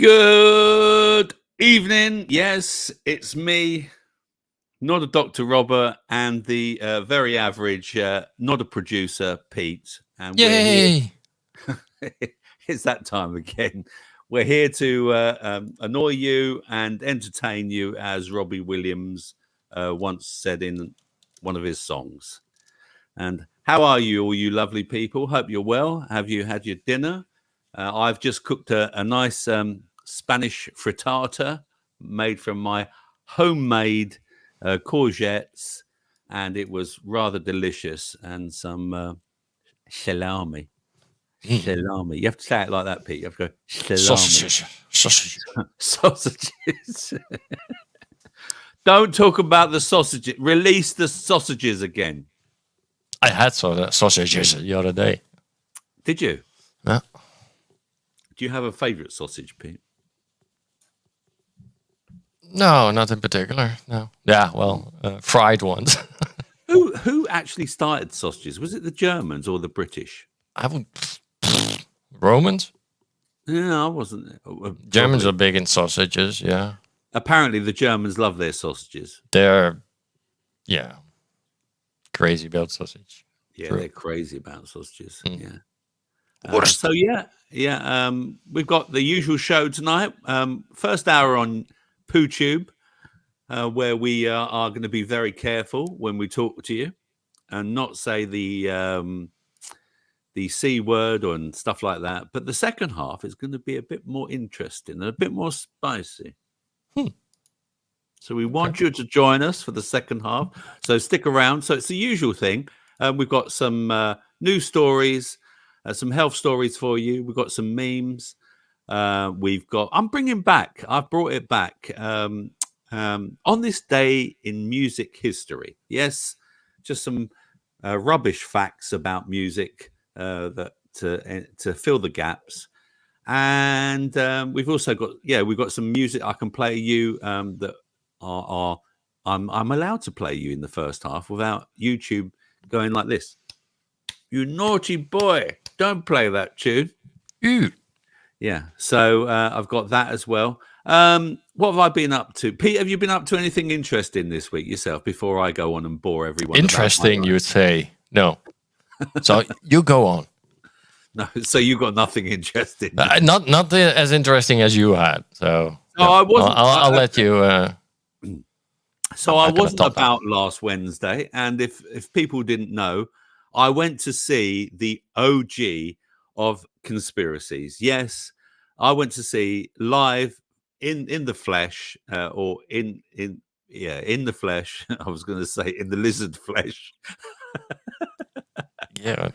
Good evening. Yes, it's me, not a Dr. Robert, and the very average, not a producer, Pete. And we're here. Yay! It's that time again. We're here to annoy you and entertain you, as Robbie Williams once said in one of his songs. And how are you, all you lovely people? Hope you're well. Have you had your dinner? I've just cooked a nice Spanish frittata made from my homemade courgettes, and it was rather delicious. And some salami. Salami. You have to say it like that, Pete. You have to go salami. Sausages. Sausages. Don't talk about the sausages. Release the sausages again. I had sausages the other day. Did you? Yeah. Do you have a favorite sausage, Pete? No, not in particular. No. Yeah, well, fried ones. Who actually started sausages? Was it the Germans or the British? I would. Romans? No, I wasn't. Germans are big in sausages, yeah. Apparently, the Germans love their sausages. They're, crazy about sausage. Yeah, True. they're crazy about sausages. Mm. Yeah. We've got the usual show tonight. First hour on PooTube, where we are going to be very careful when we talk to you and not say the C word and stuff like that. But the second half is going to be a bit more interesting and a bit more spicy. So we want you to join us for the second half. So stick around. So it's the usual thing. We've got some news stories, some health stories for you. We've got some memes. I've brought it back on this day in music history. Yes, just some rubbish facts about music that to fill the gaps. And we've also got some music I can play you that I'm allowed to play you in the first half without YouTube going like this. You naughty boy, don't play that tune. Yeah, so I've got that as well. What have I been up to? Pete, have you been up to anything interesting this week yourself before I go on and bore everyone? Interesting, you would say. No. So you go on. No, so you got nothing interesting. Not as interesting as you had. So I wasn't. I'll let you. So I wasn't about last Wednesday, and if people didn't know, I went to see the OG of conspiracies. Yes, I went to see live in the flesh, or in the flesh. I was going to say in the lizard flesh. Yeah.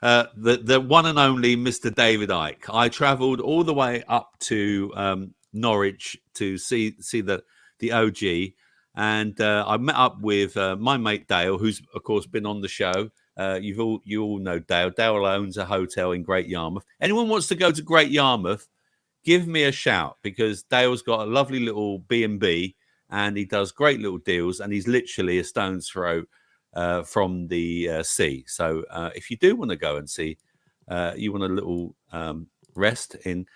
The one and only Mr. David Icke. I travelled all the way up to Norwich to see the OG. And I met up with my mate Dale, who's of course been on the show. You all know Dale. Dale owns a hotel in Great Yarmouth. Anyone wants to go to Great Yarmouth, give me a shout, because Dale's got a lovely little B&B and he does great little deals, and he's literally a stone's throw from the sea. So if you do want to go and see, you want a little rest in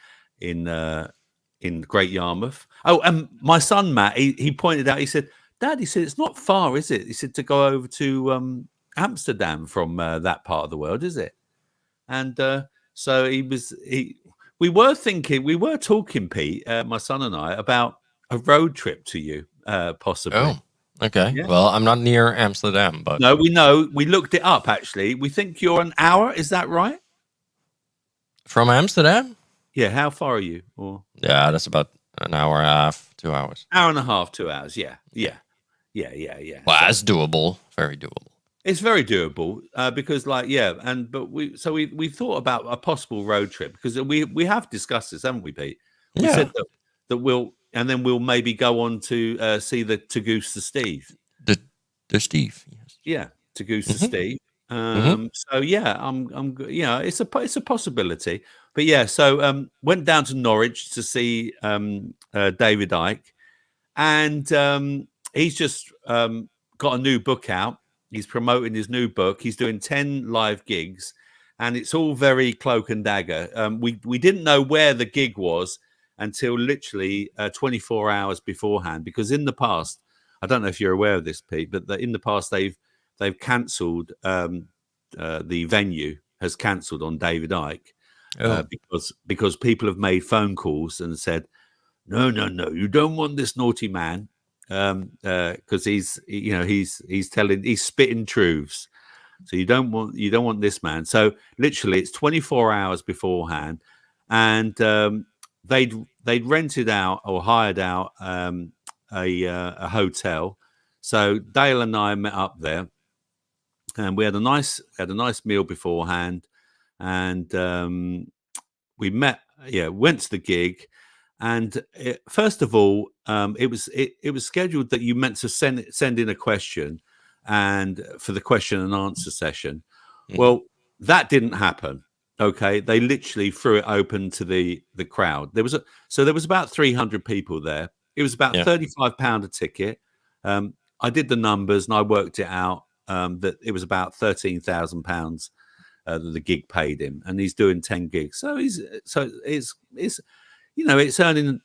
Great Yarmouth. Oh, and my son Matt, he pointed out, he said, Dad, he said, it's not far, is it? He said, to go over to Amsterdam from that part of the world, is it? And so we were talking, Pete, my son and I, about a road trip to you, possibly. Oh, okay. Yeah. Well, I'm not near Amsterdam, but no, we know. We looked it up, actually. We think you're an hour. Is that right? From Amsterdam? Yeah, how far are you? Yeah, that's about an hour and a half, 2 hours. Hour and a half, 2 hours. Yeah. Well, that's doable. Very doable. It's very doable because, we thought about a possible road trip, because we have discussed this, haven't we, Pete? We said that we'll maybe go on to see the To Goose to Steve. The Steve, yes. Yeah, To Goose to Steve. So yeah, it's a possibility. But yeah, so went down to Norwich to see David Icke, and he's just got a new book out. He's promoting his new book. He's doing 10 live gigs, and it's all very cloak and dagger. We didn't know where the gig was, until literally 24 hours beforehand. Because in the past, I don't know if you're aware of this, Pete, but in the past they've cancelled the venue has cancelled on David Icke because people have made phone calls and said, no, you don't want this naughty man, because he's spitting truths. So you don't want this man. So literally, it's 24 hours beforehand, and they'd rented out or hired out a hotel. So Dale and I met up there, and we had a nice meal beforehand, and we went to the gig. And first of all, it was scheduled that you meant to send in a question, and for the question and answer session. Well, that didn't happen. Okay, they literally threw it open to the crowd. There was about 300 people there. It was about £35 a ticket. I did the numbers and I worked it out that it was about £13,000 that the gig paid him, and he's doing 10 gigs. So it's earning,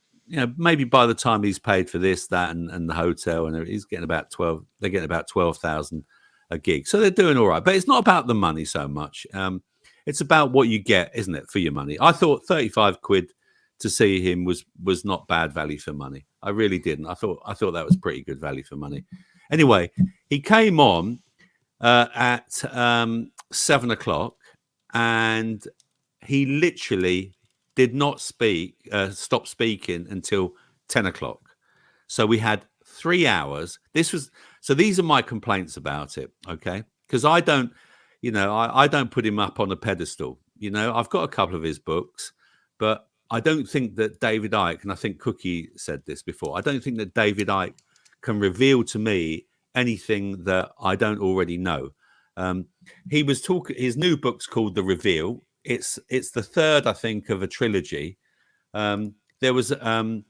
maybe by the time he's paid for this, that, and the hotel, and he's getting about 12. They're getting about 12,000 a gig, so they're doing all right. But it's not about the money so much. It's about what you get, isn't it, for your money? I thought 35 quid to see him was not bad value for money. I really didn't. I thought that was pretty good value for money. Anyway, he came on at 7 o'clock, and he literally did not stop speaking until 10 o'clock. So we had 3 hours. These are my complaints about it, okay? Because I don't put him up on a pedestal. I've got a couple of his books, but I don't think that David Icke, and I think Cookie said this before, I don't think that David Icke can reveal to me anything that I don't already know. He was talking, his new book's called The Reveal. It's the third, I think, of a trilogy. There was and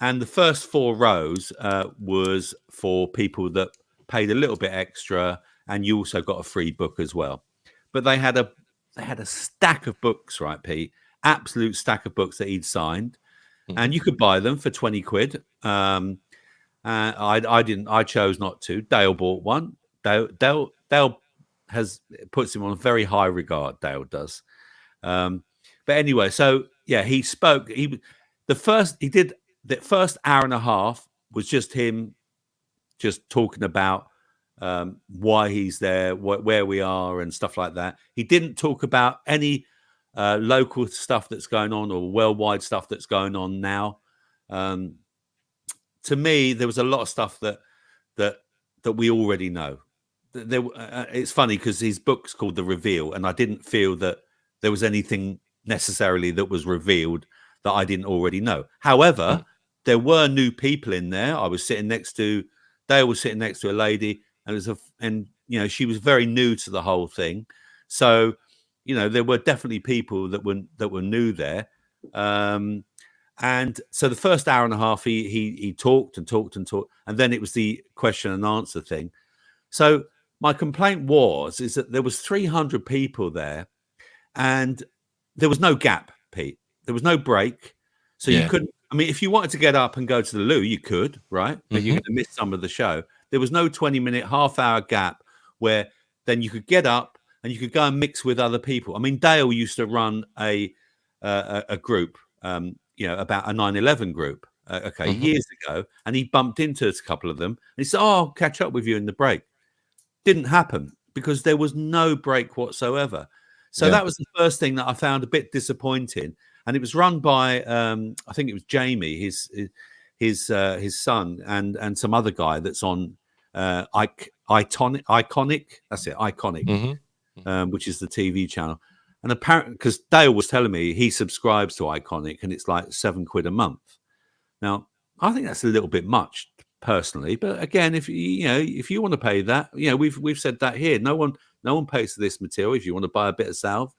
the first 4 rows was for people that paid a little bit extra, and you also got a free book as well. But they had a stack of books, right, Pete? Absolute stack of books that he'd signed, and you could buy them for 20 quid. I didn't. I chose not to. Dale bought one. Dale puts him on a very high regard. Dale does. But anyway, so yeah, he spoke. The first hour and a half was just him, just talking about why he's there, where we are, and stuff like that. He didn't talk about any local stuff that's going on or worldwide stuff that's going on now. To me, there was a lot of stuff that we already know. It's funny because his book's called The Reveal, and I didn't feel that there was anything necessarily that was revealed that I didn't already know. However, there were new people in there. Dale was sitting next to a lady, and she was very new to the whole thing. So, there were definitely people that were new there. And so the first hour and a half, he talked and talked and talked, and then it was the question and answer thing. So my complaint is that there was 300 people there, and there was no gap, Pete. There was no break, so you couldn't. I mean, if you wanted to get up and go to the loo, you could, right? But you're going to miss some of the show. There was no 20-minute, half-hour gap where then you could get up and you could go and mix with other people. I mean, Dale used to run a group. About a 9/11 group, years ago, and he bumped into a couple of them. And he said, "Oh, I'll catch up with you in the break." Didn't happen because there was no break whatsoever. So that was the first thing that I found a bit disappointing. And it was run by, I think it was Jamie, his son, and some other guy that's on Iconic. That's it, Iconic, which is the TV channel. And apparently, because Dale was telling me he subscribes to Iconic, and it's like £7 a month. Now, I think that's a little bit much personally, but again, if you want to pay that, we've said that here. No one pays for this material. If you want to buy a bit of salve,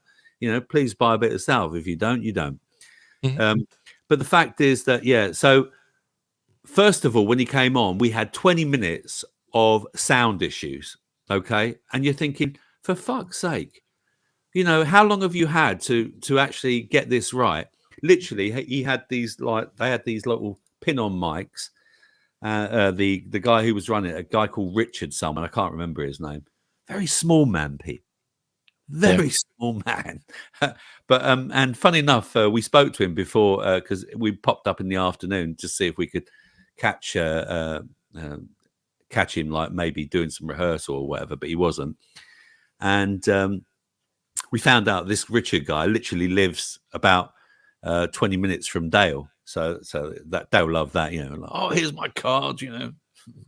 please buy a bit of salve. If you don't, you don't. But the fact is that So first of all, when he came on, we had 20 minutes of sound issues. Okay, and you're thinking, for fuck's sake. How long have you had to actually get this right? literally he had these they had these little pin-on mics. The guy who was running it, a guy called Richard, someone I can't remember his name. Very small man, Pete. Very small man. But and funny enough, we spoke to him before because we popped up in the afternoon to see if we could catch him, like maybe doing some rehearsal or whatever, but he wasn't. And we found out this Richard guy literally lives about 20 minutes from Dale. So that Dale loved that, you know. Like, oh, here's my card, you know.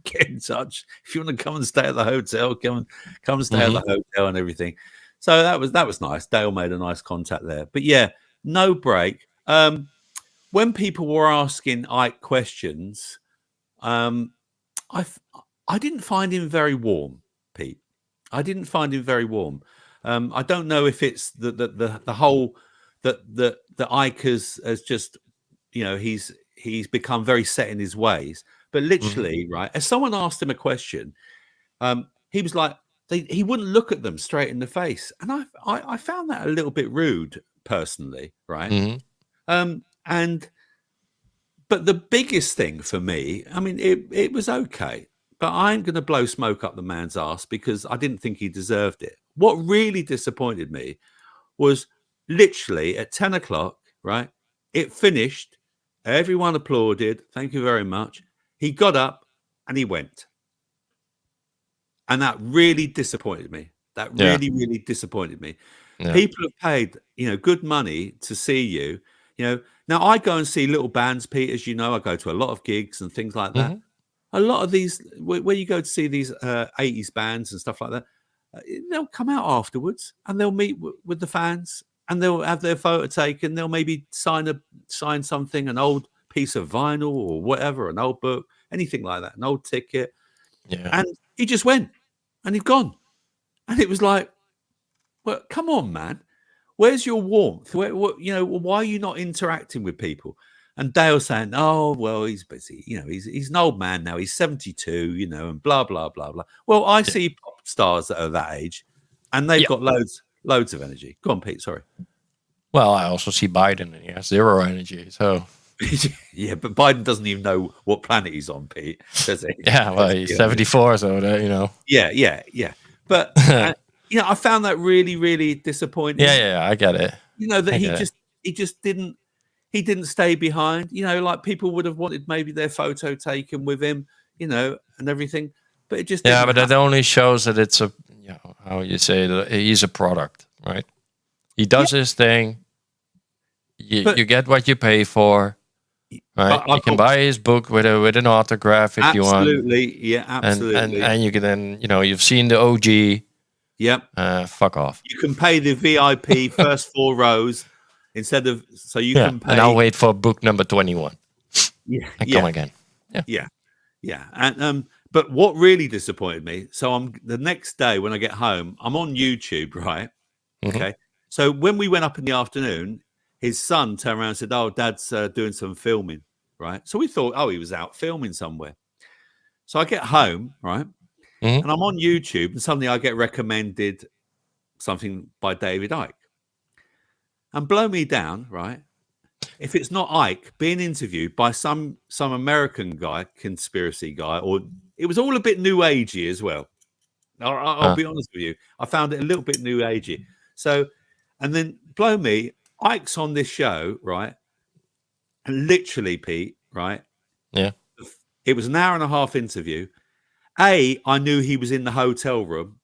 Get in touch if you want to come and stay at the hotel. Come and stay at the hotel and everything. So that was nice. Dale made a nice contact there. But yeah, no break. When people were asking Ike questions, I didn't find him very warm, Pete. I didn't find him very warm. I don't know if it's the whole that Ike has just, you know, he's become very set in his ways. But literally, right, as someone asked him a question, he was like, he wouldn't look at them straight in the face, and I found that a little bit rude, personally, right? But the biggest thing for me, I mean, it was okay, but I ain't going to blow smoke up the man's ass because I didn't think he deserved it. What really disappointed me was literally at 10 o'clock, right? It finished. Everyone applauded. Thank you very much. He got up and he went. And that really disappointed me. That really, really disappointed me. Yeah. People have paid, you know, good money to see you. You know, now I go and see little bands, Pete, as you know. I go to a lot of gigs and things like that. A lot of these, where you go to see these 80s bands and stuff like that, they'll come out afterwards and they'll meet with the fans and they'll have their photo taken. They'll maybe sign something, an old piece of vinyl or whatever, an old book, anything like that, an old ticket. Yeah. And he just went and he'd gone. And it was like, well, come on, man. Where's your warmth? You know, why are you not interacting with people? And Dale saying, oh, well, he's busy. You know, he's an old man now. He's 72, you know, and blah, blah, blah, blah. Well, I see pop stars that are that age and they've got loads of energy. Go on, Pete. Sorry. Well, I also see Biden and he has zero energy. So yeah, but Biden doesn't even know what planet he's on, Pete, does he? Yeah, well, he's 74, so you know. Yeah. But you know, I found that really, really disappointing. Yeah, I get it. You know that he just didn't stay behind. You know, like people would have wanted maybe their photo taken with him, you know, and everything. But it just but that only shows that it's a, you know, how you say that he's a product, right? He does his thing. You get what you pay for. Right, you can buy his book with an autograph if you want. Absolutely, absolutely. And you can then, you know, you've seen the OG. Yep. Fuck off. You can pay the VIP first 4 rows instead of, so you can pay. And I'll wait for book number 21. Yeah. And come again. Yeah. And but what really disappointed me, so the next day when I get home, I'm on YouTube, right? Okay. So when we went up in the afternoon, his son turned around and said, oh, Dad's doing some filming, right? So we thought, oh, he was out filming somewhere. So I get home, right? And I'm on YouTube and suddenly I get recommended something by David Icke. And blow me down, right? If it's not Icke being interviewed by some American guy, conspiracy guy, or it was all a bit new agey as well. I'll be honest with you. I found it a little bit new agey. So, and then blow me, Ike's on this show, right? And literally, Pete, right? Yeah. It was an hour and a half interview. I knew he was in the hotel room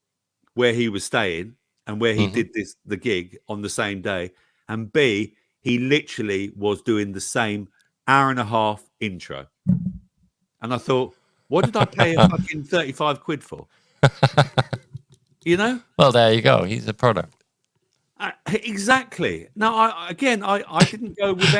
where he was staying and where he did the gig on the same day. And B, he literally was doing the same hour and a half intro. And I thought, what did I pay a fucking 35 quid for? You know? Well, there you go. He's a product. Exactly. Now, I didn't go with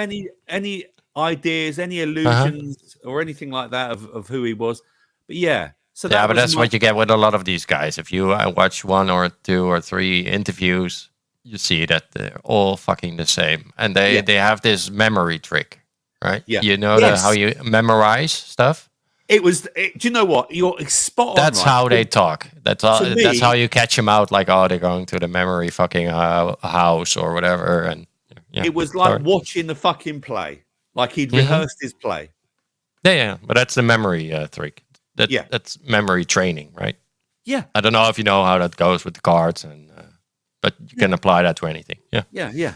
any ideas, any illusions or anything like that of who he was. But yeah. So but that's what you get with a lot of these guys. If you watch 1 or 2 or 3 interviews, you see that they're all fucking the same. And they have this memory trick, right? Yeah. You know how you memorize stuff? Do you know what? You're spot on. That's how they talk. That's how you catch them out. Like, oh, they're going to the memory fucking house or whatever. And It was like watching the fucking play, like he'd rehearsed his play. Yeah. But that's the memory trick. That's memory training, right? Yeah. I don't know if you know how that goes with the cards, but you can apply that to anything. Yeah.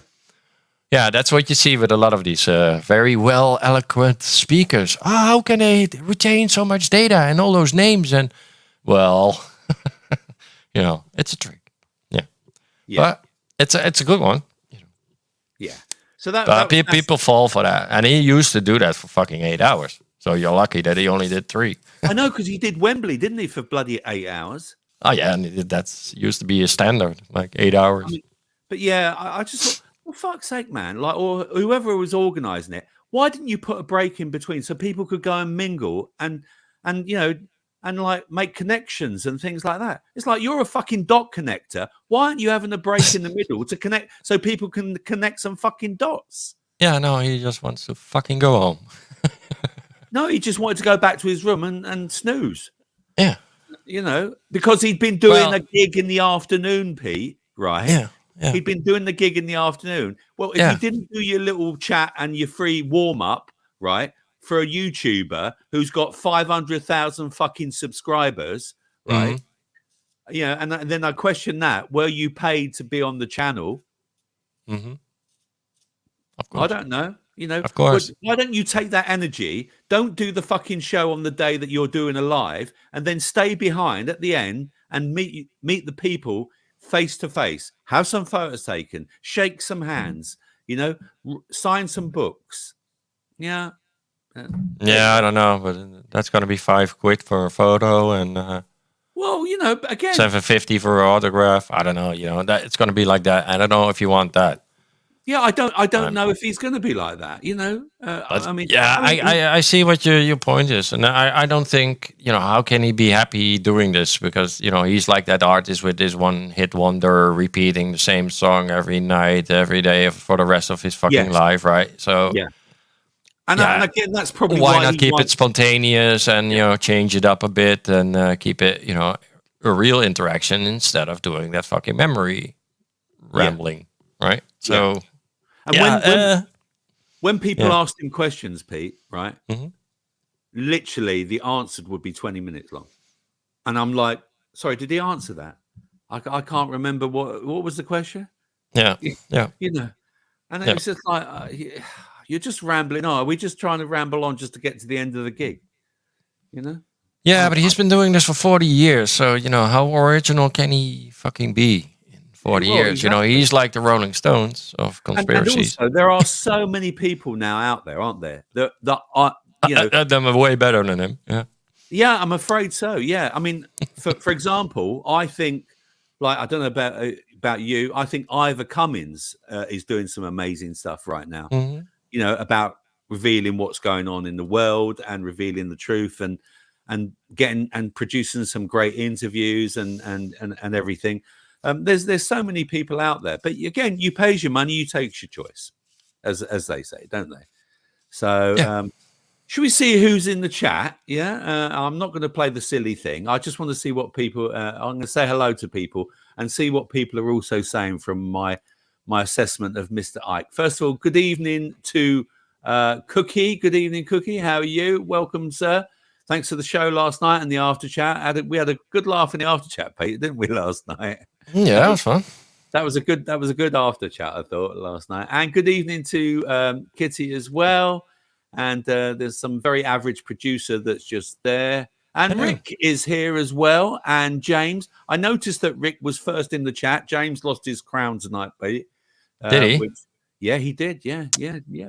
Yeah, that's what you see with a lot of these very well eloquent speakers. How can they retain so much data and all those names? And well, it's a trick. Yeah. But it's a good one. Yeah. So that people fall for that, and he used to do that for fucking 8 hours. So you're lucky that he only did 3. I know, because he did Wembley, didn't he, for bloody 8 hours? Oh yeah, and that's used to be a standard, like 8 hours. I mean, but yeah, I just thought, for fuck's sake, man, like, or whoever was organising it, why didn't you put a break in between so people could go and mingle and like make connections and things like that? It's like, you're a fucking dot connector. Why aren't you having a break in the middle to connect so people can connect some fucking dots? Yeah, no, he just wants to fucking go home. No, he just wanted to go back to his room and snooze. Yeah. Because he'd been doing a gig in the afternoon, Pete, right? Yeah. He'd been doing the gig in the afternoon. Well, if you didn't do your little chat and your free warm-up, right, for a YouTuber who's got 500,000 fucking subscribers, right? And then I question that. Were you paid to be on the channel? Of course. I don't know. Of course. Why don't you take that energy? Don't do the fucking show on the day that you're doing a live, and then stay behind at the end and meet the people face to face. Have some photos taken. Shake some hands. Sign some books. Yeah. I don't know, but that's going to be £5 for a photo, and well, again, $7.50 for an autograph. I don't know. That it's going to be like that. I don't know if you want that. Yeah, I don't know if he's going to be like that. I see what your point is, and I don't think how can he be happy doing this, because he's like that artist with this one-hit wonder, repeating the same song every night, every day for the rest of his fucking life, right? So and again, that's probably why not keep it spontaneous and change it up a bit and keep it a real interaction instead of doing that fucking memory rambling, right? So. And when people asked him questions, Pete, right? Literally, the answer would be 20 minutes long, and I'm like, "Sorry, did he answer that? I can't remember what was the question." Yeah. And it's just like you're just rambling on. Are we just trying to ramble on just to get to the end of the gig? Yeah, but he's been doing this for 40 years, so how original can he fucking be? 40 years, he's like the Rolling Stones of conspiracies. And also, there are so many people now out there, aren't there? That are, them are way better than him. Yeah, I'm afraid so. Yeah, I mean, for example, I think, like, I don't know about you. I think Ivor Cummins is doing some amazing stuff right now. About revealing what's going on in the world and revealing the truth and getting and producing some great interviews and everything. There's so many people out there, but again, you pays your money, you takes your choice, as they say, don't they? So, should we see who's in the chat? Yeah, I'm not going to play the silly thing. I just want to see what people. I'm going to say hello to people and see what people are also saying from my assessment of Mr. Ike. First of all, good evening to Cookie. Good evening, Cookie. How are you? Welcome, sir. Thanks for the show last night and the after chat. We had a good laugh in the after chat, Pete, didn't we, last night? Yeah, that was fun. That was a good after chat, I thought, last night. And good evening to Kitty as well. And there's some very average producer that's just there. And Rick is here as well. And James. I noticed that Rick was first in the chat. James lost his crown tonight, Pete. Did he? Yeah, he did. Yeah.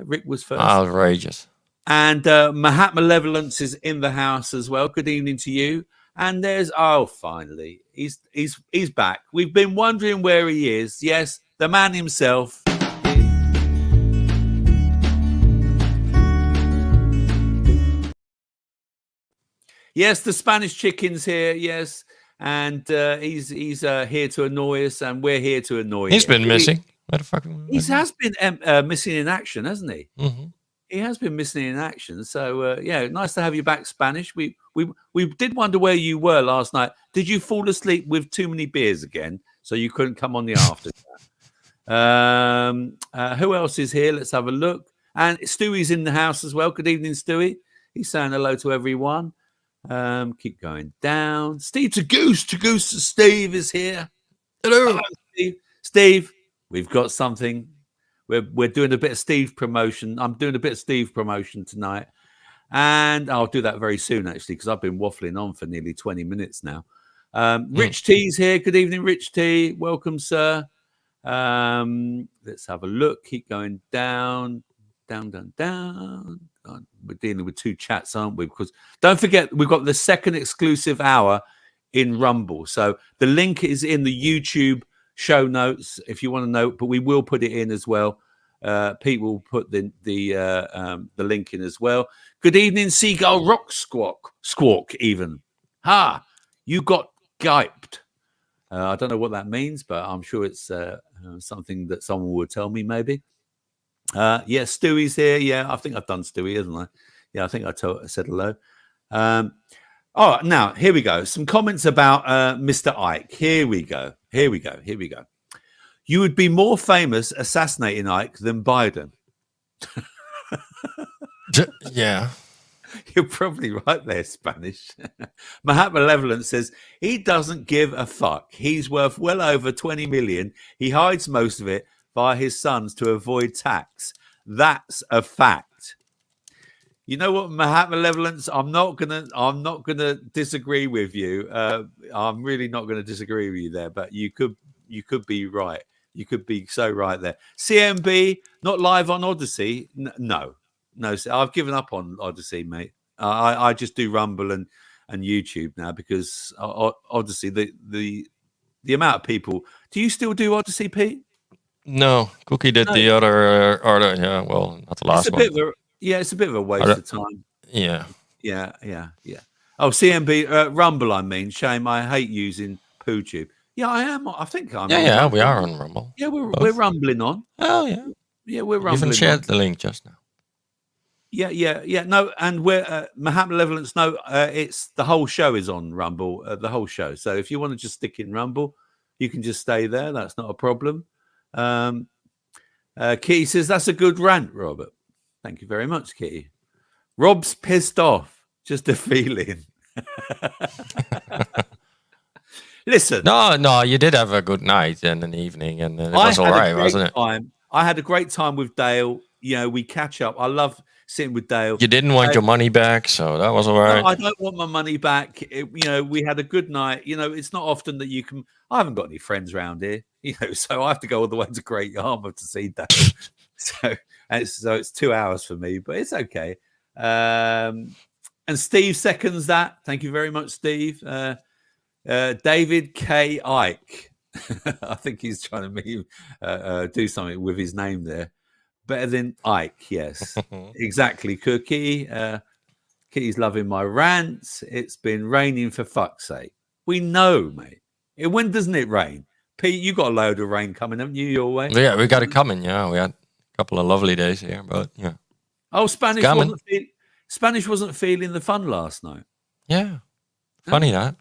Rick was first. Outrageous. And Mahat Malevolence is in the house as well. Good evening to you. And there's finally he's back. We've been wondering where he is. Yes, the man himself. Yes, the Spanish chicken's here. Yes, and he's here to annoy us, and we're here to annoy him. He's been missing. He has been missing in action, hasn't he? He has been missing in action. So, nice to have you back, Spanish. We did wonder where you were last night. Did you fall asleep with too many beers again, so you couldn't come on the after chat? Who else is here? Let's have a look. And Stewie's in the house as well. Good evening, Stewie. He's saying hello to everyone. Keep going down. Steve to Steve is here. Hello, Steve. Steve, we've got something. We're doing a bit of Steve promotion. I'm doing a bit of Steve promotion tonight. And I'll do that very soon, actually, because I've been waffling on for nearly 20 minutes now. Rich T's here. Good evening, Rich T. Welcome, sir. Let's have a look. Keep going down. We're dealing with 2 chats, aren't we? Because don't forget, we've got the second exclusive hour in Rumble. So the link is in the YouTube show notes if you want to know, but we will put it in as well. Pete will put the link in as well. Good evening, Seagull Rock Squawk even. You got gyped. I don't know what that means, but I'm sure it's something that someone will tell me maybe. Stewie's here. Yeah, I think I've done Stewie, hasn't I? Yeah, I think I said hello. Now here we go. Some comments about Mr. Ike. Here we go. You would be more famous assassinating Ike than Biden. Yeah. You're probably right there, Spanish. Mahat Malevolent says, he doesn't give a fuck. He's worth well over 20 million. He hides most of it via his sons to avoid tax. That's a fact. You know what, Mahat Malevolence? I'm not gonna disagree with you. I'm really not gonna disagree with you there, but you could be right. You could be so right there. CMB, not live on Odyssey. No. I've given up on Odyssey, mate. I just do Rumble and YouTube now because Odyssey, the amount of people. Do you still do Odyssey, Pete? No, Cookie did the other. Yeah, well, not the last one. It's a bit of a waste of time. Yeah. Oh, CMB Rumble. I mean, shame. I hate using PooTube. Yeah, I am. I think I'm. Yeah, we are on Rumble. Yeah, we're rumbling on. Oh yeah. Yeah, we're rumbling. You haven't shared the link just now. Yeah. No, and we're Mahat Malevolence. No, it's the whole show is on Rumble. The whole show. So if you want to just stick in Rumble, you can just stay there. That's not a problem. Kitty says that's a good rant, Robert. Thank you very much, Kitty. Rob's pissed off. Just a feeling. Listen. No, you did have a good night and an evening, and it was all right, wasn't it? I had a great time with Dale. You know, we catch up. I love sitting with Dale. You didn't want your money back, so that was all right. No, I don't want my money back. We had a good night. It's not often that you can. I haven't got any friends around here, so I have to go all the way to Great Yarmouth to see Dale. so it's 2 hours for me, but it's okay. And Steve seconds that. Thank you very much, Steve. David K. Ike. I think he's trying to do something with his name there. Better than Ike, yes. Exactly, Cookie. Kitty's loving my rants. It's been raining for fuck's sake. We know, mate. When doesn't it rain? Pete, you got a load of rain coming, haven't you, your way? Yeah, we got it coming, yeah. We had a couple of lovely days here, but yeah. Oh, Spanish wasn't feeling the fun last night. Yeah. Funny that.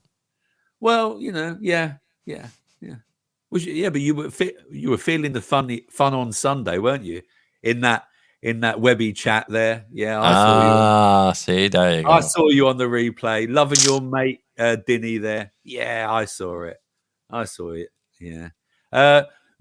Well, yeah. But you were feeling the fun on Sunday, weren't you? In that Webby chat there. Yeah, I saw you. See, there you go. I saw you on the replay, loving your mate Dinny there. Yeah, I saw it. Yeah.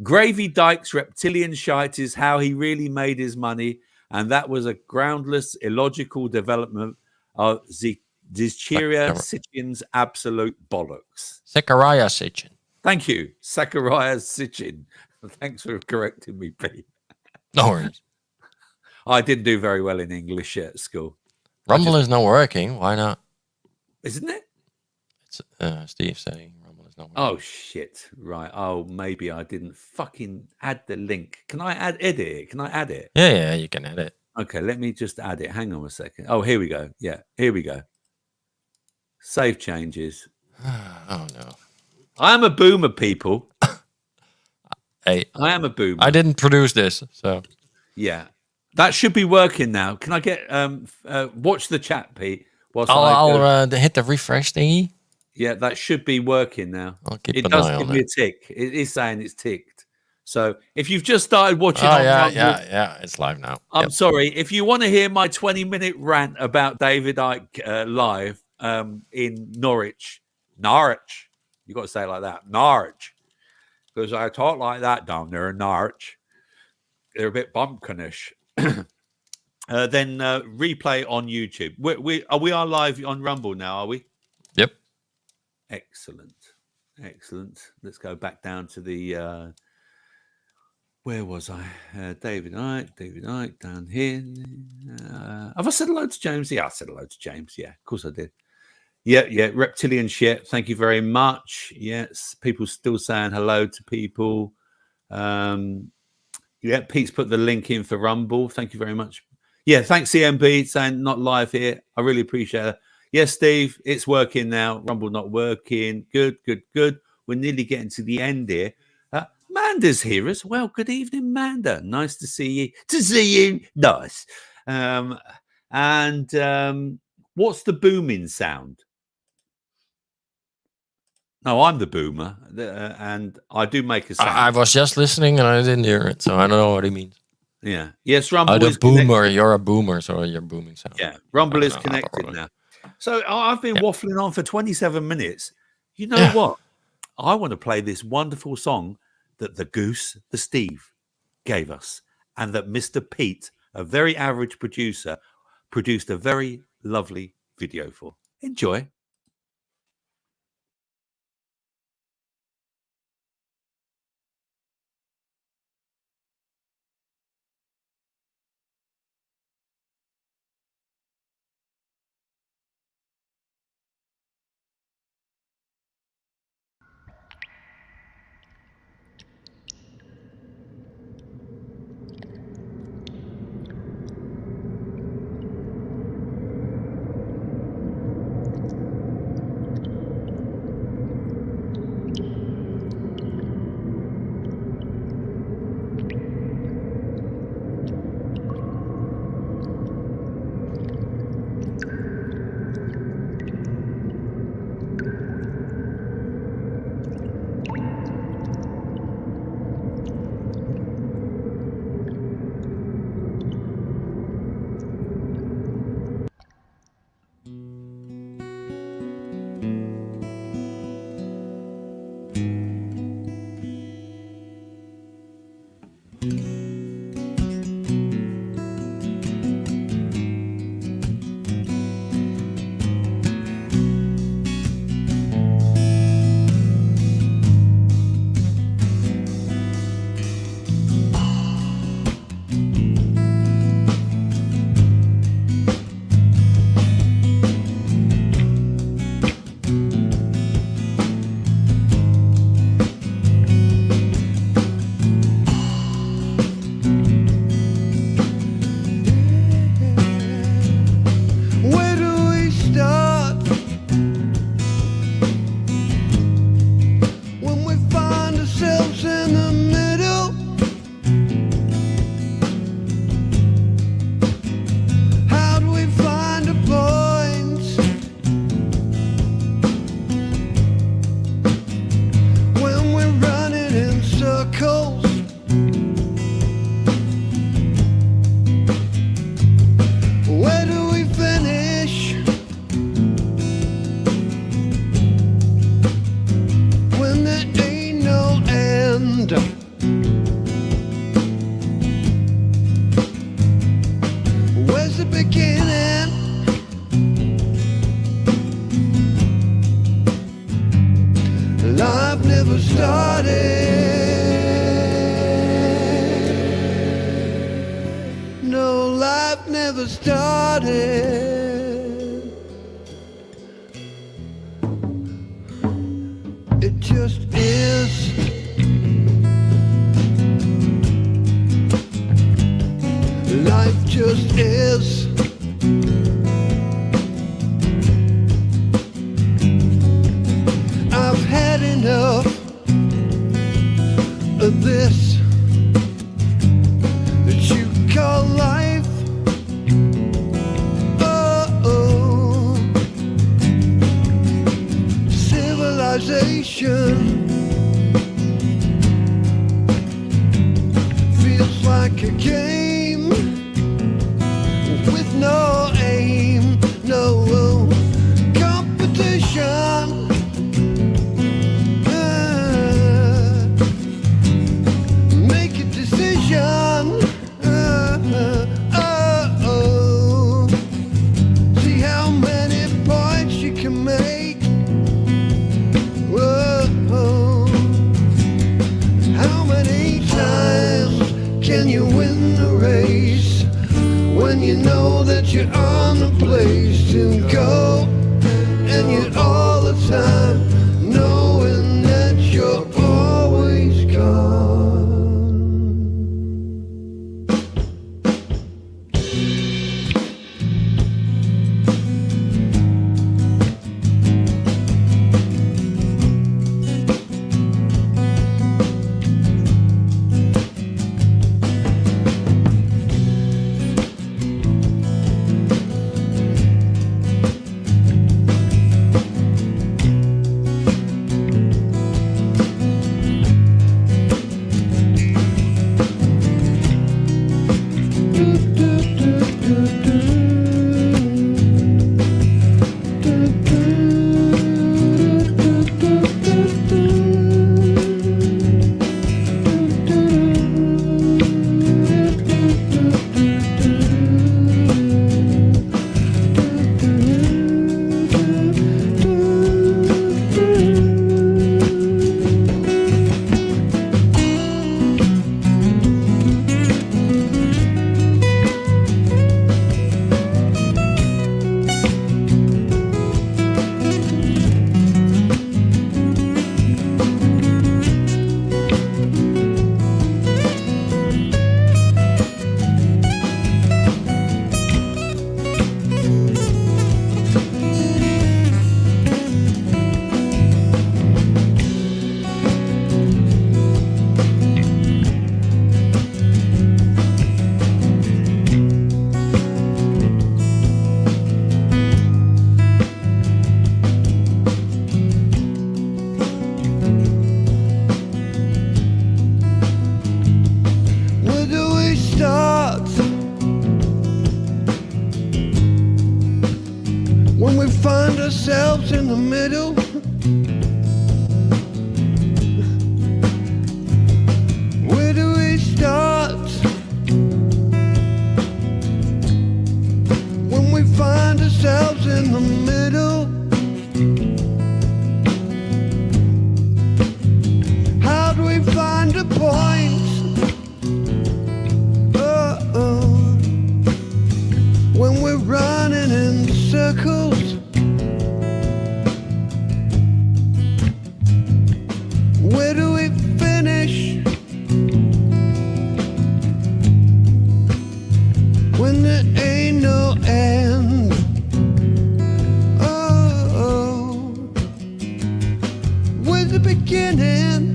Gravy Dyke's reptilian shite is how he really made his money, and that was a groundless, illogical development of Zizchiria Sitchin's absolute bollocks. Zechariah Sitchin. Thank you, Zechariah Sitchin. Thanks for correcting me, Pete. No worries. I didn't do very well in English at school. Rumble is not working. Why not? Isn't it? It's Steve saying Rumble is not working. Oh, shit. Right. Oh, maybe I didn't fucking add the link. Can I edit it? Can I add it? Yeah, you can add it. Okay, let me just add it. Hang on a second. Oh, here we go. Yeah, here we go. Save changes. Oh, no. I am a boomer, people. Hey, I am a boomer. I didn't produce this, so. Yeah. That should be working now. Can I get watch the chat, Pete? I'll hit the refresh thingy. Yeah, that should be working now. I'll keep it an does eye give on me it. a tick. It is saying it's ticked. So if you've just started watching yeah, it's live now. I'm sorry. If you want to hear my 20-minute rant about David Icke live in Norwich, you got to say it like that, Norwich, because I talk like that down there in Norwich. They're a bit bumpkinish. Then replay on YouTube. We are live on Rumble now, are we? Yep. Excellent. Let's go back down to the where was I? David Icke down here. Have I said hello to James? Yeah, I said hello to James. Yeah, of course I did. Yeah, reptilian shit. Thank you very much. Yes, people still saying hello to people. Yeah, Pete's put the link in for Rumble. Thank you very much. Yeah, thanks CMB saying not live here. I really appreciate it. Yes, Steve, it's working now. Rumble not working. Good. We're nearly getting to the end here. Manda's here as well. Good evening, Manda. Nice to see you. Nice. What's the booming sound? No, I'm the boomer, and I do make a sound. I was just listening and I didn't hear it, so I don't know what he means. Yeah. Yes, Rumble is boomer. Connected. You're a boomer, so you're booming sound. Yeah, Rumble is connected now. So I've been waffling on for 27 minutes. You know what? I want to play this wonderful song that the Steve, gave us, and that Mr. Pete, a very average producer, produced a very lovely video for. Enjoy. like a game with no aim, no competition. Make a decision. See how many points you can make. Whoa. How many times can you win the race when you know that you're on a place to go, and you're all the time knowing that you're always gone? Where do we start? When we find ourselves in the middle. Where do we start? When we find ourselves in the middle. How do we find a point? When we're running in circles. Where do we finish? When there ain't no end. Where's the beginning?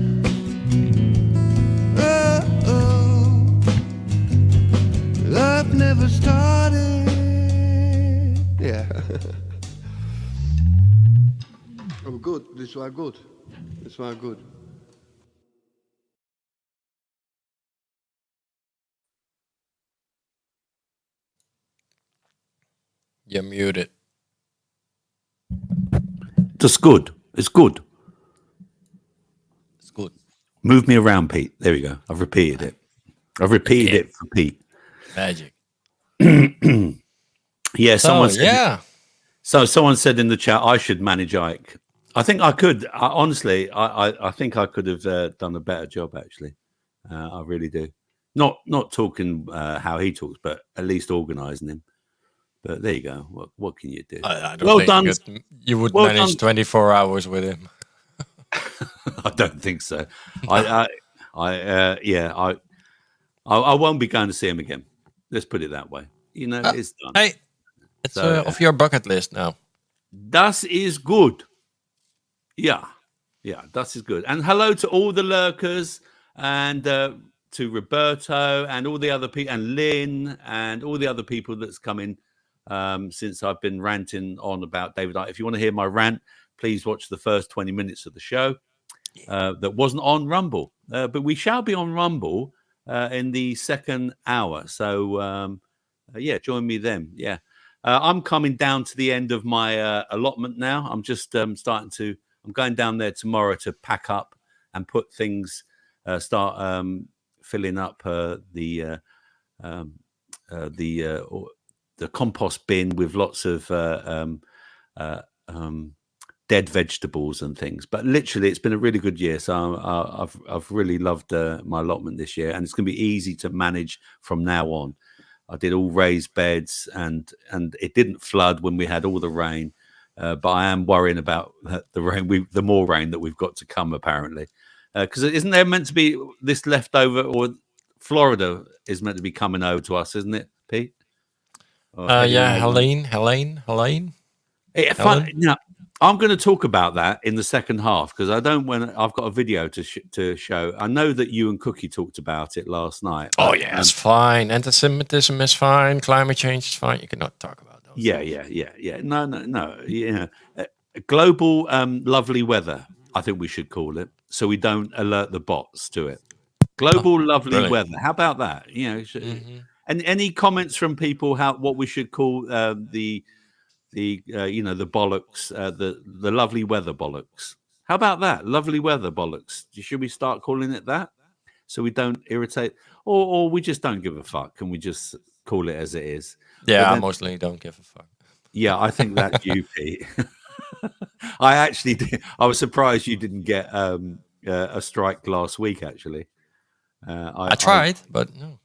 Life never started. Yeah. Oh, good. This was good. This was good. You're muted. That's good. It's good. It's good. Move me around, Pete. There we go. I've repeated it. I've repeated it for Pete. Magic. Yeah, someone said, yeah. So someone said in the chat, I should manage Ike. I think I could. Honestly, I think I could have done a better job, actually. I really do. Not talking how he talks, but at least organising him. But there you go. What can you do? I don't think you would well manage done. 24 hours with him. I don't think so. I won't be going to see him again. Let's put it that way. You know, it's done. Hey, it's off your bucket list now. Das is good. Yeah, das is good. And hello to all the lurkers and to Roberto and all the other people and Lynn and all the other people that's come in since I've been ranting on about David Icke. If you want to hear my rant, please watch the first 20 minutes of the show that wasn't on Rumble. But we shall be on Rumble in the second hour. So, join me then. Yeah. I'm coming down to the end of my allotment now. I'm just I'm going down there tomorrow to pack up and put things, start filling up the compost bin with lots of dead vegetables and things. But literally, it's been a really good year. So I've really loved my allotment this year, and it's going to be easy to manage from now on. I did all raised beds, and it didn't flood when we had all the rain. But I am worrying about the rain, the more rain that we've got to come, apparently. Because isn't there meant to be this leftover, or Florida is meant to be coming over to us, isn't it, Pete? Helene. I'm going to talk about that in the second half because I've got a video to show. I know that you and Cookie talked about it last night. Oh yeah, it's fine. Anti-Semitism is fine. Climate change is fine. You cannot talk about those. Yeah. No. Yeah, global lovely weather. I think we should call it, so we don't alert the bots to it. Global lovely weather. How about that? And any comments from people what we should call the bollocks, the lovely weather bollocks. How about that? Lovely weather bollocks. Should we start calling it that so we don't irritate, or we just don't give a fuck and we just call it as it is? Yeah, I mostly don't give a fuck. Yeah, I think that's you, Pete. I actually did. I was surprised you didn't get a strike last week. Actually, I tried, but no.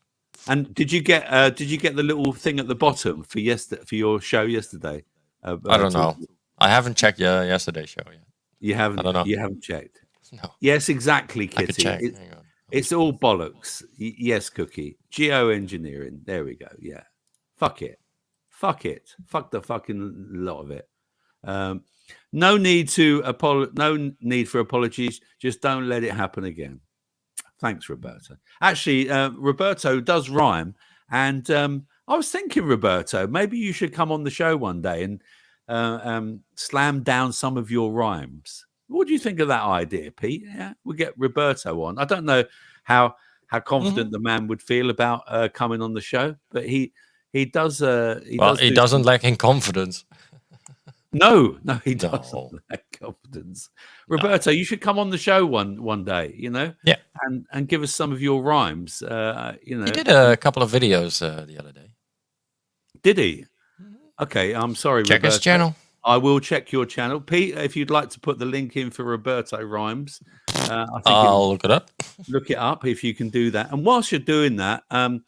And did you get the little thing at the bottom for your show yesterday? I don't know. I haven't checked yesterday's show yet. You haven't? I don't know. You haven't checked? No. Yes, exactly, Kitty. I could check. Hang on. It's all bollocks. Yes, Cookie. Geoengineering. There we go. Yeah. Fuck it. Fuck the fucking lot of it. No need for apologies. Just don't let it happen again. Thanks, Roberto. Actually, Roberto does rhyme, and I was thinking, Roberto, maybe you should come on the show one day and slam down some of your rhymes. What do you think of that idea, Pete? Yeah, we'll get Roberto on. I don't know how confident the man would feel about coming on the show, but he does. He doesn't lack in confidence. No, he doesn't lack confidence. Roberto, you should come on the show one day. Yeah, and give us some of your rhymes. He did a couple of videos the other day. Did he? Okay, I'm sorry, check Roberto. his channel. I will check your channel, Pete. If you'd like to put the link in for Roberto rhymes, I think I'll look it up. Look it up if you can do that. And whilst you're doing that, I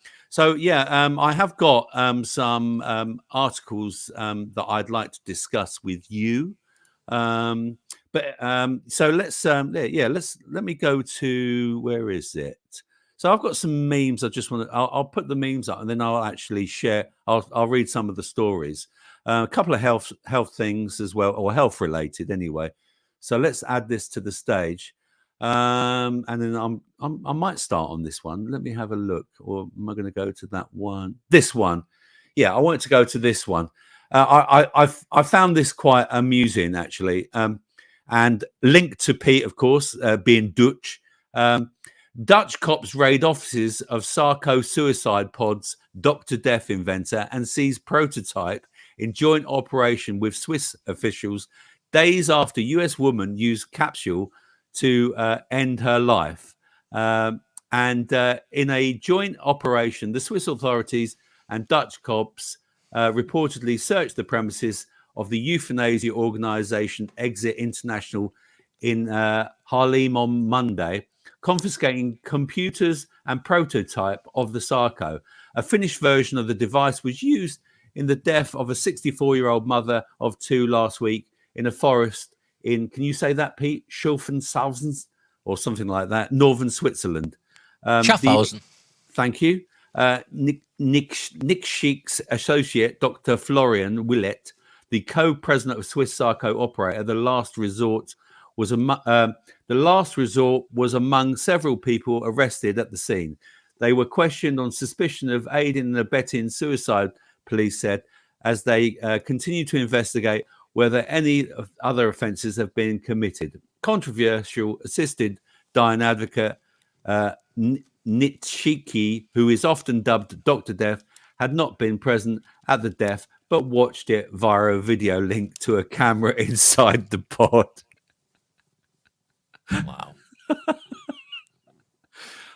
have got some articles that I'd like to discuss with you. So let me go to, where is it? So I've got some memes. I'll put the memes up and then I'll actually share. I'll read some of the stories. A couple of health things as well, or health related anyway. So let's add this to the stage. And then I might start on this one. Let me have a look. Or am I going to go to that one? This one. Yeah, I wanted to go to this one. I found this quite amusing, actually. And linked to Pete, of course, being Dutch. Dutch cops raid offices of Sarko suicide pod's Dr. Death inventor and seize prototype in joint operation with Swiss officials days after US woman used capsule to end her life. And in a joint operation, the Swiss authorities and Dutch cops reportedly searched the premises of the euthanasia organization Exit International in Haarlem on Monday, confiscating computers and prototype of the Sarko. A finished version of the device was used in the death of a 64-year-old mother of two last week in a forest in, can you say that, Pete? Schaffhausen or something like that, northern Switzerland. Schaffhausen. Thank you. Nick Schick's associate, Dr. Florian Willett, the co-president of Swiss Sarko operator, the last resort was among several people arrested at the scene. They were questioned on suspicion of aiding and abetting suicide, police said, as they continue to investigate whether any other offences have been committed. Controversial assisted dying advocate Nitschiki, who is often dubbed Dr. Death, had not been present at the death, but watched it via a video link to a camera inside the pod. Wow.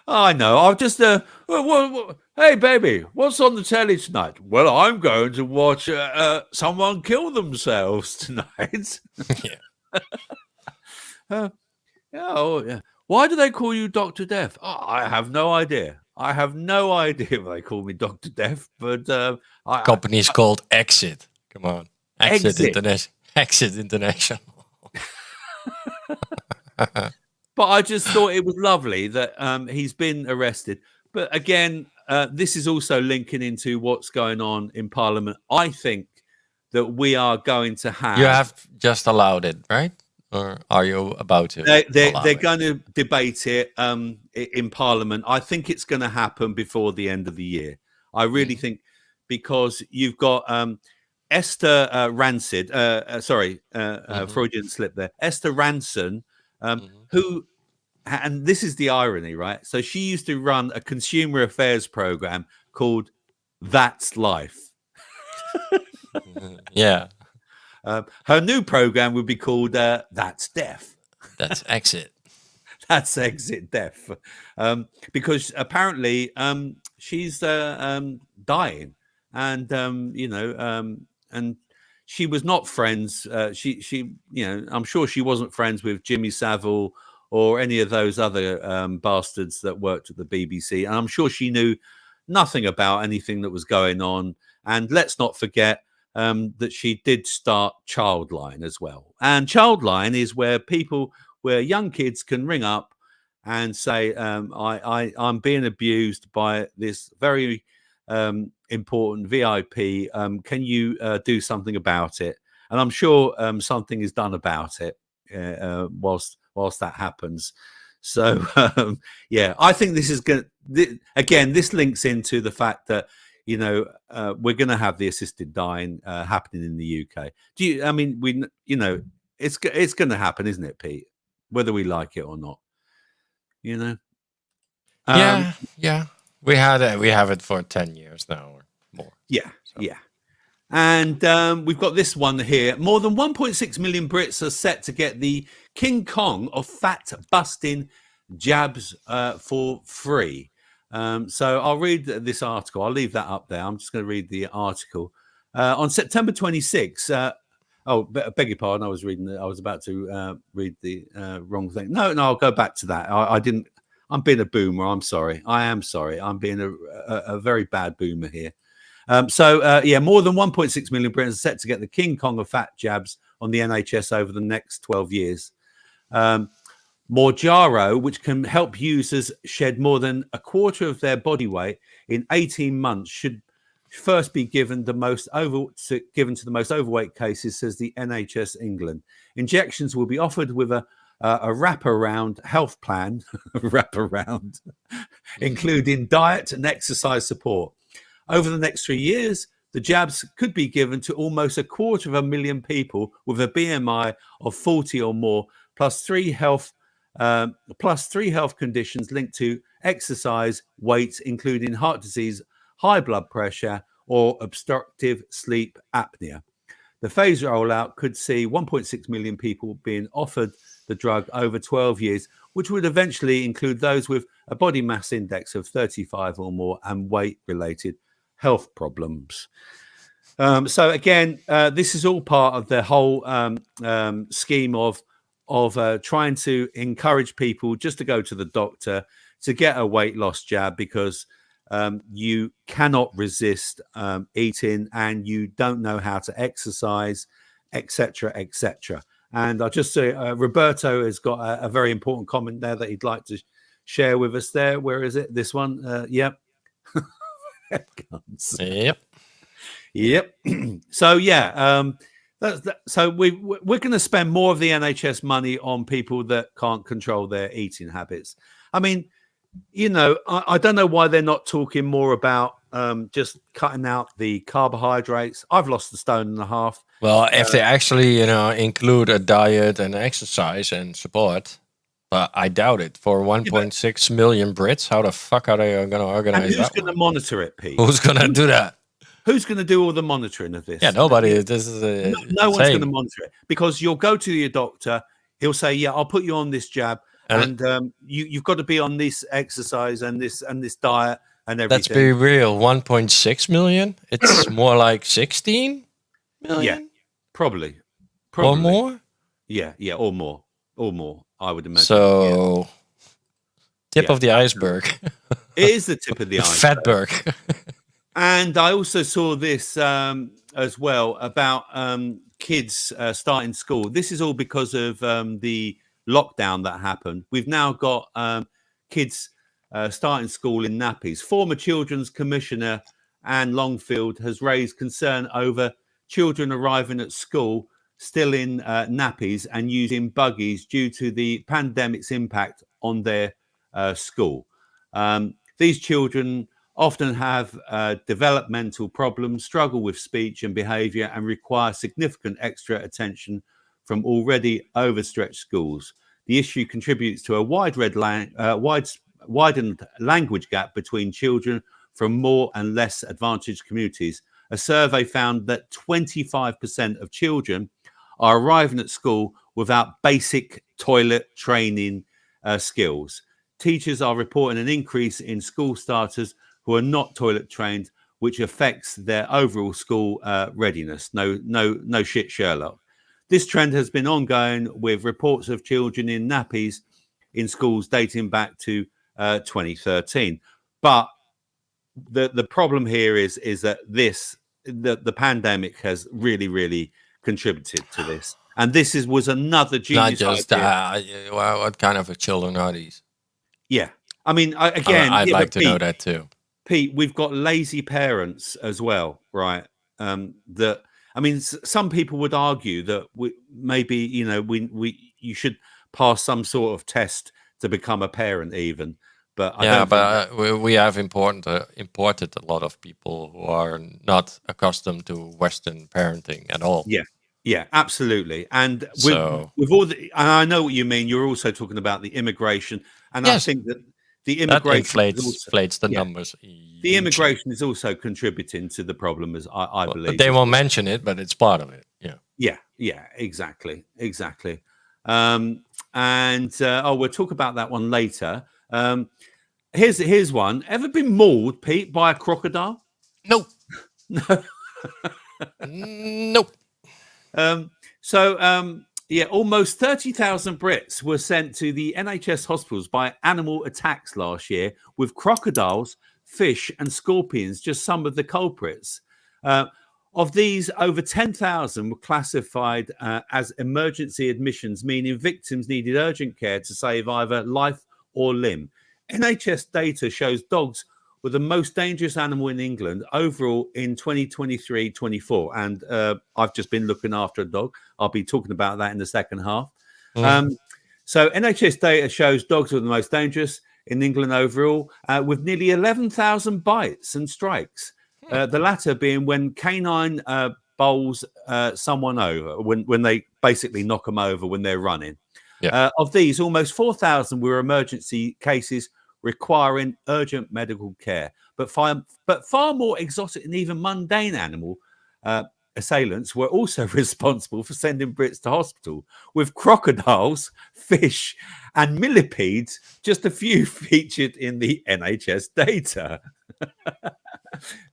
I know. I'll just, hey, baby, what's on the telly tonight? Well, I'm going to watch someone kill themselves tonight. Yeah. Yeah. Why do they call you Dr. Death? Oh, I have no idea. I have no idea why they call me Dr. Death, but Company's called Exit. Come on. Exit International. Exit International. But I just thought it was lovely that he's been arrested. But again, this is also linking into what's going on in Parliament. I think that we are going to have... You have just allowed it, right? Or are you about to? They're going to debate it in Parliament. I think it's going to happen before the end of the year. I really think, because you've got Esther Rancid, Freudian slip there, Esther Ranson, who, and this is the irony, right? So she used to run a consumer affairs program called That's Life. Yeah. Her new program would be called That's Death. That's Exit. That's Exit Death. Because apparently she's dying. And, and she was not friends. She, I'm sure she wasn't friends with Jimmy Savile or any of those other bastards that worked at the BBC. And I'm sure she knew nothing about anything that was going on. And let's not forget that she did start Childline as well. And Childline is where young kids can ring up and say, I'm being abused by this very important VIP. Can you do something about it? And I'm sure something is done about it whilst that happens. So, I think this is going to, again, this links into the fact that, we're going to have the assisted dying happening in the UK. It's going to happen, isn't it, Pete? Whether we like it or not, Yeah. We have it for 10 years now or more. Yeah. And we've got this one here. More than 1.6 million Brits are set to get the King Kong of fat busting jabs for free. So I'll read this article. I'll leave that up there. I'm just going to read the article. On September 26, beg your pardon. I was about to read the wrong thing. No, I'll go back to that. I didn't. I'm being a boomer. I'm sorry. I am sorry. I'm being a very bad boomer here. More than 1.6 million Britons are set to get the King Kong of fat jabs on the NHS over the next 12 years. Mounjaro, which can help users shed more than a quarter of their body weight in 18 months, should first be given to the most overweight cases, says the NHS England. Injections will be offered with a wraparound health plan, including diet and exercise support. Over the next 3 years, the jabs could be given to almost 250,000 people with a BMI of 40 or more, plus three health conditions linked to exercise, weight, including heart disease, high blood pressure, or obstructive sleep apnea. The phase rollout could see 1.6 million people being offered the drug over 12 years, which would eventually include those with a body mass index of 35 or more and weight-related health problems. So again, this is all part of the whole scheme of trying to encourage people just to go to the doctor to get a weight loss jab, because you cannot resist eating and you don't know how to exercise, etc., etc. And I just say Roberto has got a very important comment there that he'd like to share with us there. Where is it? This one? Yep. Yep. So so we're going to spend more of the NHS money on people that can't control their eating habits. I mean, I don't know why they're not talking more about just cutting out the carbohydrates. I've lost 1.5 stone. Well, if they actually, include a diet and exercise and support, But I doubt it. For 1.6 million Brits, how the fuck are they going to organize and who's that? Who's going to monitor it, Pete? Who's going to do that? Who's going to do all the monitoring of this? Yeah, nobody. This is no one's going to monitor it, because you'll go to your doctor. He'll say, "Yeah, I'll put you on this jab, and you've got to be on this exercise and this diet and everything." Let's be real. 1.6 million. It's more like 16 million. Yeah, probably. Or more. Yeah, or more. I would imagine. So, tip of the iceberg. It is the tip of the iceberg. Fatberg. And I also saw this as well about kids starting school. This is all because of the lockdown that happened. We've now got kids starting school in nappies. Former Children's Commissioner Anne Longfield has raised concern over children arriving at school still in nappies and using buggies due to the pandemic's impact on their school. These children often have developmental problems, struggle with speech and behaviour, and require significant extra attention from already overstretched schools. The issue contributes to a widened language gap between children from more and less advantaged communities. A survey found that 25% of children are arriving at school without basic toilet training skills. Teachers are reporting an increase in school starters who are not toilet trained, which affects their overall school readiness. No shit, Sherlock. This trend has been ongoing, with reports of children in nappies in schools dating back to 2013. But the problem here is that the pandemic has really contributed to this, and this was another genius. Not just well, what kind of children are these? Yeah, I mean, I'd like to know that too. Pete, we've got lazy parents as well, right? That, I mean, some people would argue that maybe you should pass some sort of test to become a parent, even. But we have imported a lot of people who are not accustomed to Western parenting at all. Yeah, absolutely. And with all the, and I know what you mean. You're also talking about the immigration, and yes. I think that the immigration inflates the numbers. The immigration is also contributing to the problem, as I believe. But they won't mention it, but it's part of it. Yeah, exactly. And we'll talk about that one later. Here's one. Ever been mauled, Pete, by a crocodile? No. No. Nope. Almost 30,000 Brits were sent to the NHS hospitals by animal attacks last year, with crocodiles, fish, and scorpions just some of the culprits. Of these, over 10,000 were classified as emergency admissions, meaning victims needed urgent care to save either life or limb. NHS data shows dogs were the most dangerous animal in England overall in 2023-24. And I've just been looking after a dog. I'll be talking about that in the second half. So NHS data shows dogs were the most dangerous in England overall, with nearly 11,000 bites and strikes. The latter being when canine bowls someone over, when they basically knock them over when they're running. Yeah. Of these, almost 4,000 were emergency cases requiring urgent medical care. But far more exotic and even mundane animal assailants were also responsible for sending Brits to hospital, with crocodiles, fish, and millipedes, just a few featured in the NHS data.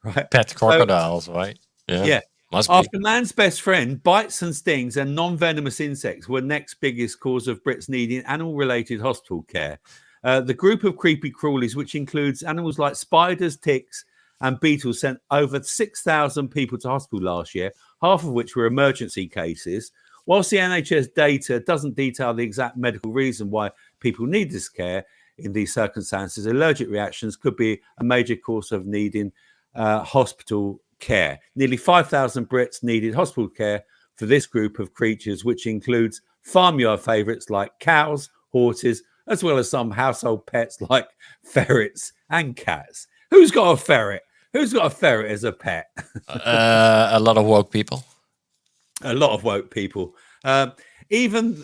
Right. Pet crocodiles, right? Yeah. Must After be. man's best friend, bites and stings and non-venomous insects were next biggest cause of Brits needing animal-related hospital care. The group of creepy crawlies, which includes animals like spiders, ticks, and beetles, sent over 6,000 people to hospital last year, half of which were emergency cases. Whilst the NHS data doesn't detail the exact medical reason why people need this care in these circumstances, allergic reactions could be a major cause of needing hospital care. Nearly 5,000 Brits needed hospital care for this group of creatures, which includes farmyard favourites like cows, horses, as well as some household pets like ferrets and cats. Who's got a ferret? Who's got a ferret as a pet? A lot of woke people. A lot of woke people. Even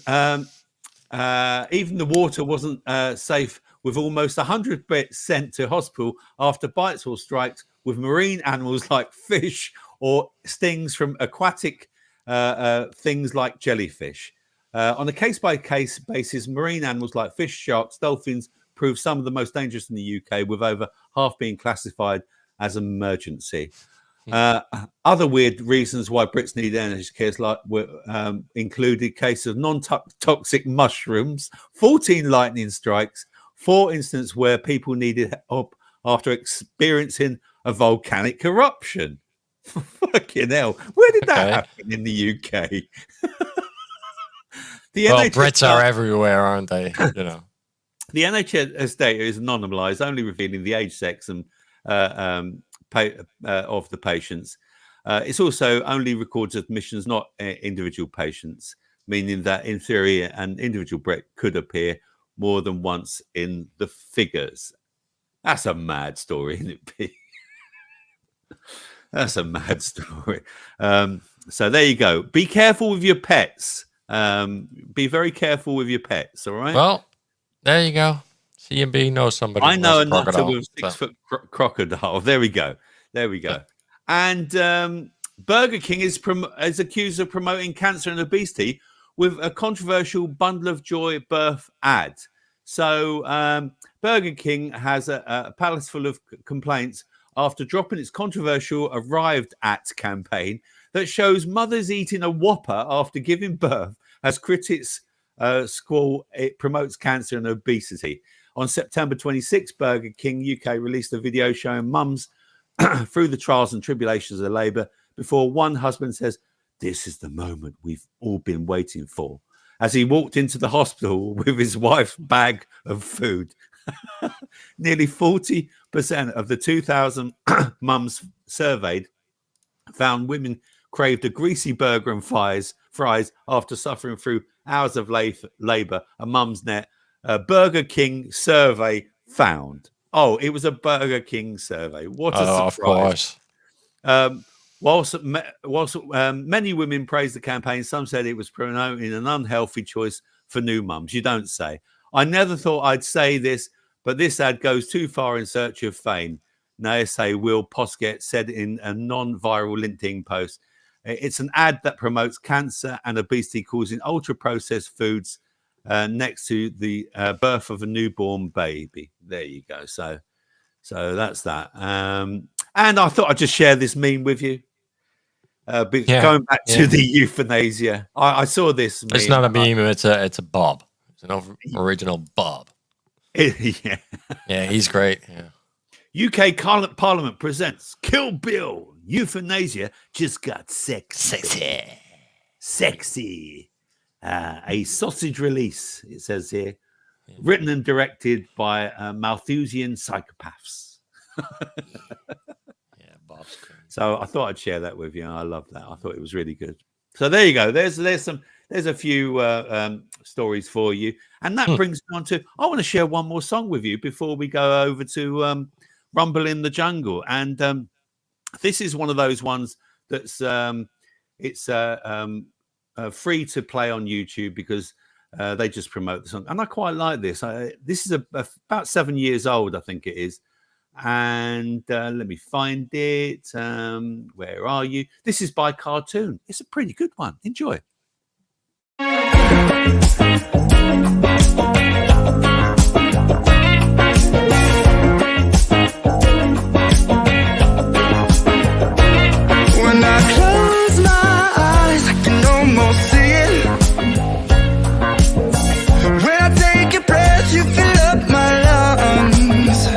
Even the water wasn't safe, with almost 100 bits sent to hospital after bites or strikes with marine animals like fish or stings from aquatic things like jellyfish. On a case-by-case basis, marine animals like fish, sharks, dolphins prove some of the most dangerous in the UK, with over half being classified as an emergency. Other weird reasons why Brits need energy cares included cases of non-toxic mushrooms, 14 lightning strikes, 4 instances where people needed help after experiencing a volcanic eruption. Fucking hell. Where did that happen in the UK? Brits are everywhere, aren't they? You know. The NHS data is anonymized, only revealing the age, sex, and of the patients. It's also only records admissions, not individual patients, meaning that in theory an individual Brit could appear more than once in the figures. That's a mad story, isn't it, Pete? That's a mad story. So there you go. Be careful with your pets. Be very careful with your pets, all right? Well, there you go. C&B knows somebody. I know a nutter with a 6-foot crocodile. There we go. And Burger King is accused of promoting cancer and obesity with a controversial Bundle of Joy birth ad. So Burger King has a palace full of complaints after dropping its controversial Arrived At campaign that shows mothers eating a Whopper after giving birth as critics squall it promotes cancer and obesity. On September 26, Burger King UK released a video showing mums through the trials and tribulations of labour before one husband says, "This is the moment we've all been waiting for," as he walked into the hospital with his wife's bag of food. Nearly 40% of the 2,000 mums surveyed found women craved a greasy burger and fries after suffering through hours of labour. A Mumsnet Burger King survey found. Oh, it was a Burger King survey. What a surprise. Of course. Whilst many women praised the campaign, some said it was promoting an unhealthy choice for new mums. You don't say. I never thought I'd say this, but this ad goes too far in search of fame. NASA Will Poskett said in a non-viral LinkedIn post. It's an ad that promotes cancer and obesity causing ultra-processed foods next to the birth of a newborn baby. There you go. So that's that. And I thought I'd just share this meme with you. Going back to the euthanasia, I saw this meme. It's not a meme. It's a Bob. It's an original Bob. Yeah, he's great. Yeah. UK Parliament presents Kill Bill. Euthanasia just got sexy. A sausage release, it says here. Written and directed by Malthusian psychopaths. Bob's great. So I thought I'd share that with you. I love that. I thought it was really good. So there you go. There's a few stories for you. And that brings me on to, I want to share one more song with you before we go over to Rumble in the Jungle. And this is one of those ones that's free to play on YouTube because they just promote the song. And I quite like this. This is about 7 years old, I think it is. And let me find it. Where are you? This is by Cartoon. It's a pretty good one. Enjoy. When I close my eyes, I can almost see it. When I take a breath, you fill up my lungs.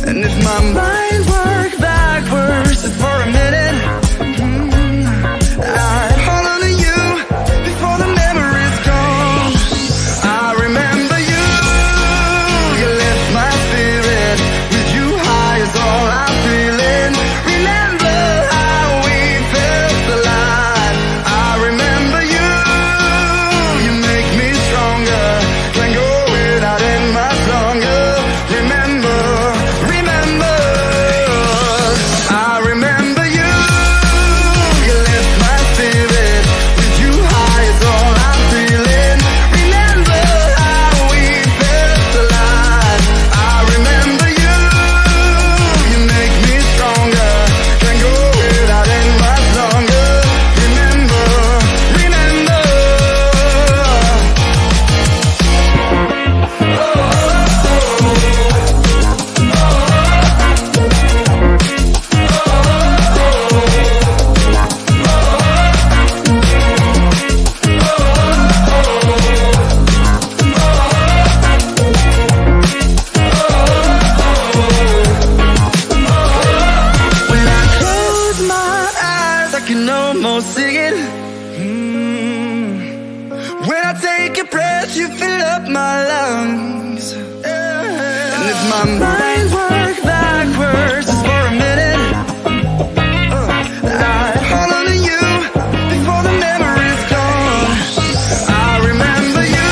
And if my mind works backwards just for a minute, I'd hold on to you before the memory's gone. I more singing. When I take a breath, you fill up my lungs. And if my mind works backwards just for a minute, I hold on to you before the memory's gone. I remember you.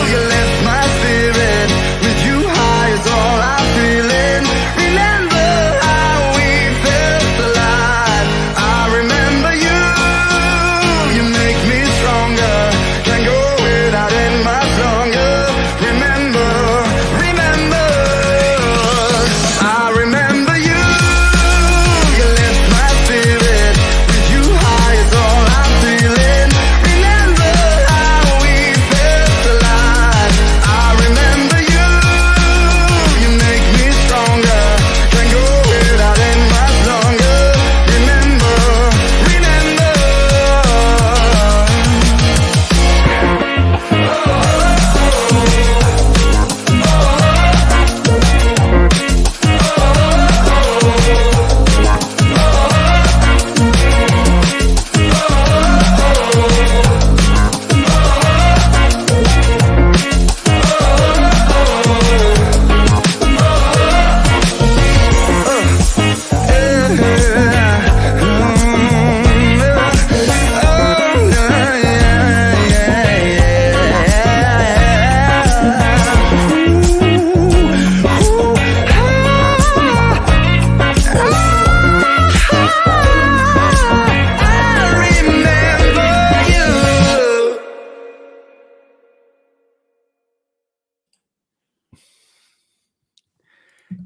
You left my spirit. With you high is all I'm feeling. Remember how we felt alive. I remember you. You make me stronger. Can't go without it much longer. Remember. I remember you. You left my spirit. With you high is all I'm feeling. Remember how we felt alive. I remember you. You make me stronger. Can't go without it much longer. Remember.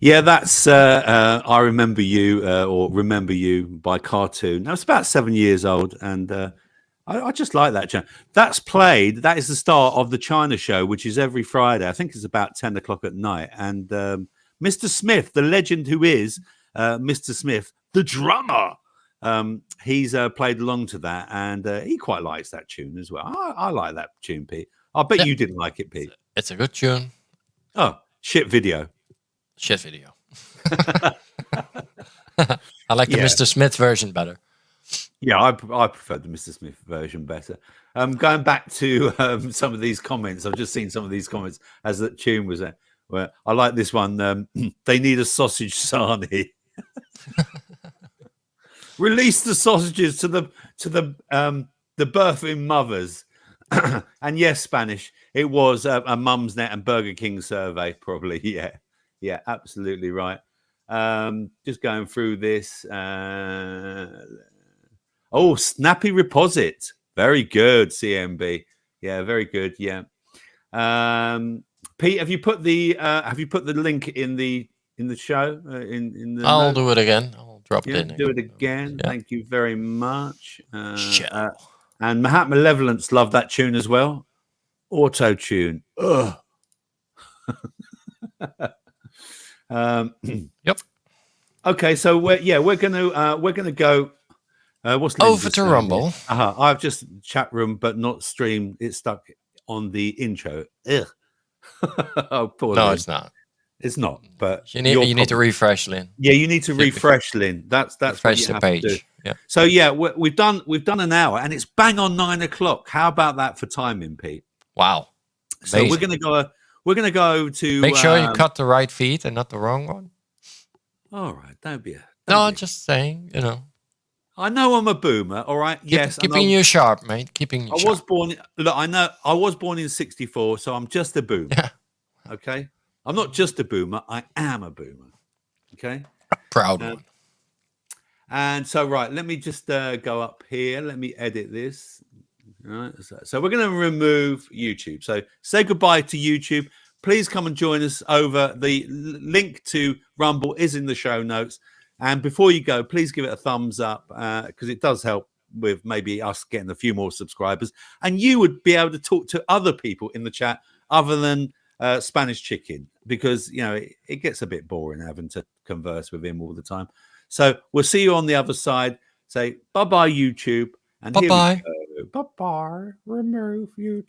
Yeah, that's I Remember You or Remember You by Cartoon. Now, it's about 7 years old, and I just like that channel. That's played. That is the start of the China show, which is every Friday. I think it's about 10 o'clock at night. And Mr. Smith, the legend who is Mr. Smith, the drummer, he's played along to that, and he quite likes that tune as well. I like that tune, Pete. I bet you didn't like it, Pete. It's a good tune. Oh, shit video. Shit video. I like the Mr. Smith version better. Yeah, I prefer the Mr. Smith version better. Going back to some of these comments, I've just seen some of these comments as that tune was there. Where I like this one. They need a sausage sarnie. Release the sausages to the birthing mothers. And yes, Spanish. It was a Mum's Net and Burger King survey, probably. Yeah, absolutely right. Just going through this. Snappy Reposit. Very good, CMB. Yeah, very good. Yeah. Pete, have you put the link in the show? In the I'll do it again. I'll drop it in. Do it again. Yeah. Thank you very much. And Mahat Malevolence loved that tune as well. Auto tune. Ugh. Yep. Okay, so we're gonna go. What's over to Rumble? I've just chat room, but not stream. It's stuck on the intro. Ugh. Oh, poor no, Lynn. it's not. It's not. But you need to refresh, Lynn. Yeah, you need to refresh, Lynn. That's refresh the page. Yeah. So yeah, we've done an hour, and it's bang on 9 o'clock. How about that for timing, Pete? Wow. Amazing. So we're gonna go to make sure you cut the right feed and not the wrong one. All right, just saying, I know I'm a boomer, all right. Yes, keeping you sharp, mate. Keeping you sharp. I was born in '64, so I'm just a boomer. Yeah. Okay, I'm not just a boomer. I am a boomer. Okay, a proud one. And so, right, let me just go up here. Let me edit this. All right, so we're going to remove YouTube. So say goodbye to YouTube. Please come and join us over. The link to Rumble is in the show notes. And before you go, please give it a thumbs up because it does help with maybe us getting a few more subscribers. And you would be able to talk to other people in the chat other than Spanish Chicken because, it gets a bit boring having to converse with him all the time. So we'll see you on the other side. Say bye-bye, YouTube. And bye-bye. Bye-bye. Remove YouTube.